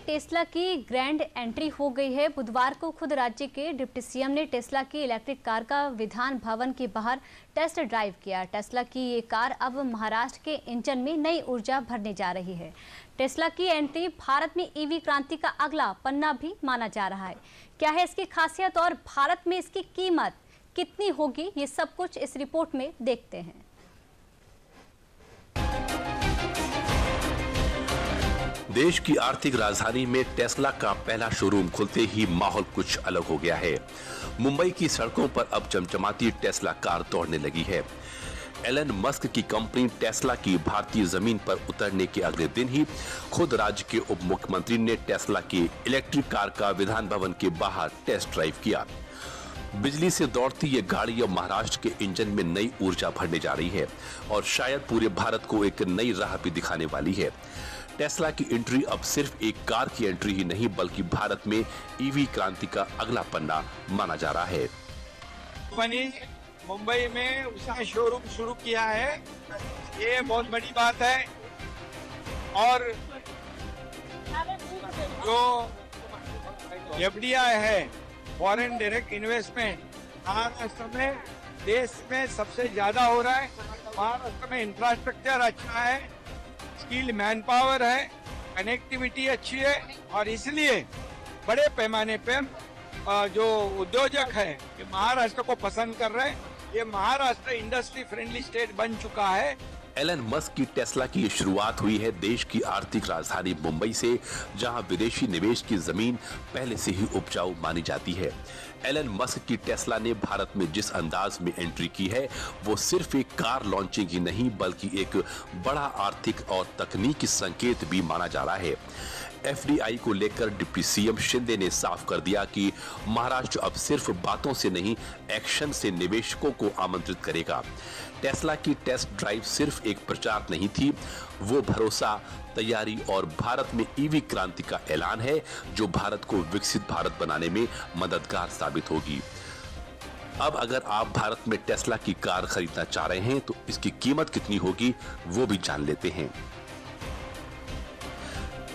Tesla की grand entry हो गई है। बुधवार को खुद राज्य के डिप्टी सीएम ने टेस्ला की इलेक्ट्रिक कार का विधान भवन के बाहर टेस्ट ड्राइव किया। टेस्ला की ये कार अब महाराष्ट्र के इंजन में नई ऊर्जा भरने जा रही है। टेस्ला की एंट्री भारत में ईवी क्रांति का अगला पन्ना भी माना जा रहा है। क्या है इसकी खासियत और भारत में इसकी कीमत कितनी होगी, ये सब कुछ इस रिपोर्ट में देखते हैं। देश की आर्थिक राजधानी में टेस्ला का पहला शोरूम खुलते ही माहौल कुछ अलग हो गया है। मुंबई की सड़कों पर अब चमचमाती टेस्ला कार दौड़ने लगी है। एलन मस्क की कंपनी टेस्ला की भारतीय जमीन पर उतरने के अगले दिन ही खुद राज्य के उप मुख्यमंत्री ने टेस्ला की इलेक्ट्रिक कार का विधान भवन के बाहर टेस्ट ड्राइव किया। बिजली से दौड़ती ये गाड़ी अब महाराष्ट्र के इंजन में नई ऊर्जा भरने जा रही है और शायद पूरे भारत को एक नई राह भी दिखाने वाली है। टेस्ला की एंट्री अब सिर्फ एक कार की एंट्री ही नहीं बल्कि भारत में ईवी क्रांति का अगला पन्ना माना जा रहा है। मुंबई में उसने शोरूम शुरू किया है, ये बहुत बड़ी बात है। और जो एफडीआई है, फॉरेन डायरेक्ट इन्वेस्टमेंट, महाराष्ट्र में देश में सबसे ज्यादा हो रहा है। महाराष्ट्र में इंफ्रास्ट्रक्चर अच्छा है, स्किल मैन पावर है, कनेक्टिविटी अच्छी है और इसलिए बड़े पैमाने पर जो उद्योजक है ये महाराष्ट्र को पसंद कर रहे हैं। ये महाराष्ट्र इंडस्ट्री फ्रेंडली स्टेट बन चुका है। एलन मस्क की टेस्ला की ये शुरुआत हुई है देश की आर्थिक राजधानी मुंबई से, जहां विदेशी निवेश की जमीन पहले से ही उपजाऊ मानी जाती है। एलन मस्क की टेस्ला ने भारत में जिस अंदाज में एंट्री की है वो सिर्फ एक कार लॉन्चिंग ही नहीं बल्कि एक बड़ा आर्थिक और तकनीकी संकेत भी माना जा रहा है। एफडीआई को लेकर डिप्टी सीएम शिंदे ने साफ कर दिया कि महाराष्ट्र अब सिर्फ बातों से नहीं एक्शन से निवेशकों को आमंत्रित करेगा। टेस्ला की टेस्ट ड्राइव सिर्फ एक प्रचार नहीं थी, वो भरोसा, तैयारी और भारत में ईवी क्रांति का ऐलान है जो भारत को विकसित भारत बनाने में मददगार साबित होगी। अब अगर आप भारत में टेस्ला की कार खरीदना चाह रहे हैं तो इसकी कीमत कितनी होगी वो भी जान लेते हैं।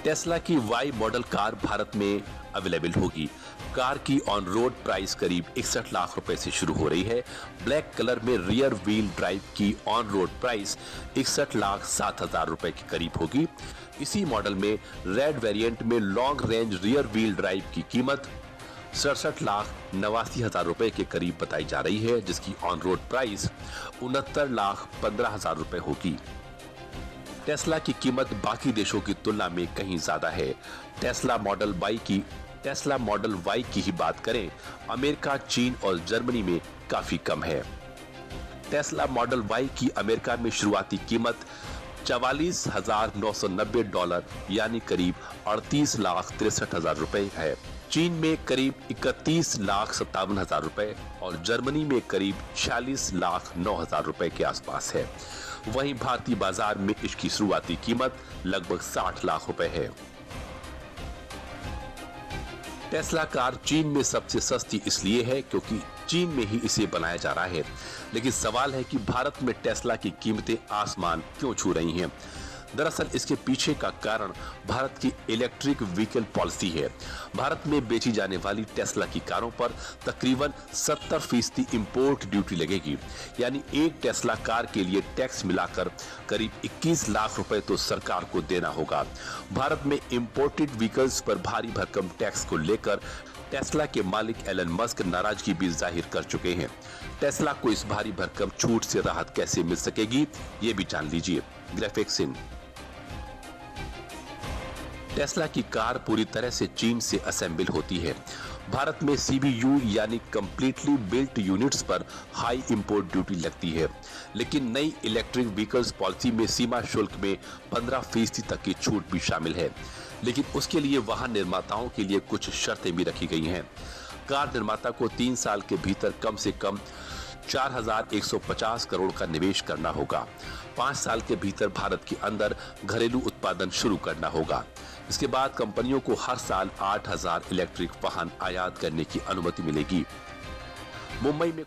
टेस्ला की वाई मॉडल कार भारत में अवेलेबल होगी। कार की ऑन रोड प्राइस करीब 61 लाख रुपए से शुरू हो रही है। ब्लैक कलर में रियर व्हील ड्राइव की ऑन रोड प्राइस 61,07,000 रुपए के करीब होगी। इसी मॉडल में रेड वेरिएंट में long range rear wheel drive की कीमत 67,89,000 रुपए के करीब बताई जा रही है, जिसकी ऑन रोड प्राइस 69,15,000 रुपए होगी। टेस्ला की कीमत बाकी देशों की तुलना में कहीं ज्यादा है। टेस्ला मॉडल वाई की ही बात करें, अमेरिका, चीन और जर्मनी में काफी कम है। टेस्ला मॉडल वाई की अमेरिका में शुरुआती कीमत $44,990 यानी करीब 38,63,000 रुपए है। चीन में करीब 31,57,000 रुपए और जर्मनी में करीब 46,09,000 रुपए के आसपास है। वहीं भारतीय बाजार में इसकी शुरुआती कीमत लगभग 60 लाख रुपए है। टेस्ला कार चीन में सबसे सस्ती इसलिए है क्योंकि चीन में ही इसे बनाया जा रहा है। लेकिन सवाल है कि भारत में टेस्ला की कीमतें आसमान क्यों छू रही हैं? दरअसल इसके पीछे का कारण भारत की इलेक्ट्रिक व्हीकल पॉलिसी है। भारत में बेची जाने वाली टेस्ला की कारों पर तकरीबन 70% इंपोर्ट ड्यूटी लगेगी, यानी एक टेस्ला कार के लिए टैक्स मिलाकर करीब 21 लाख रुपए तो सरकार को देना होगा। भारत में इंपोर्टेड व्हीकल्स पर भारी भरकम टैक्स को लेकर टेस्ला के मालिक एलन मस्क नाराजगी भी जाहिर कर चुके हैं। टेस्ला को इस भारी भरकम छूट से राहत कैसे मिल सकेगी, ये भी जान लीजिए। ग्राफिक्स इन टेस्ला की कार पूरी तरह से चीन से असेंबल होती है। भारत में सीबीयू यानी कंप्लीटली बिल्ट यूनिट्स पर हाई इंपोर्ट ड्यूटी लगती है, लेकिन नई इलेक्ट्रिक व्हीकल्स पॉलिसी में सीमा शुल्क में 15% तक की छूट भी शामिल है। लेकिन उसके लिए वाहन निर्माताओं के लिए कुछ शर्तें भी रखी गई हैं। कार निर्माता को 3 साल के भीतर कम से कम 4,150 करोड़ का निवेश करना होगा। 5 साल के भीतर भारत के अंदर घरेलू उत्पादन शुरू करना होगा। इसके बाद कंपनियों को हर साल 8,000 इलेक्ट्रिक वाहन आयात करने की अनुमति मिलेगी। मुंबई में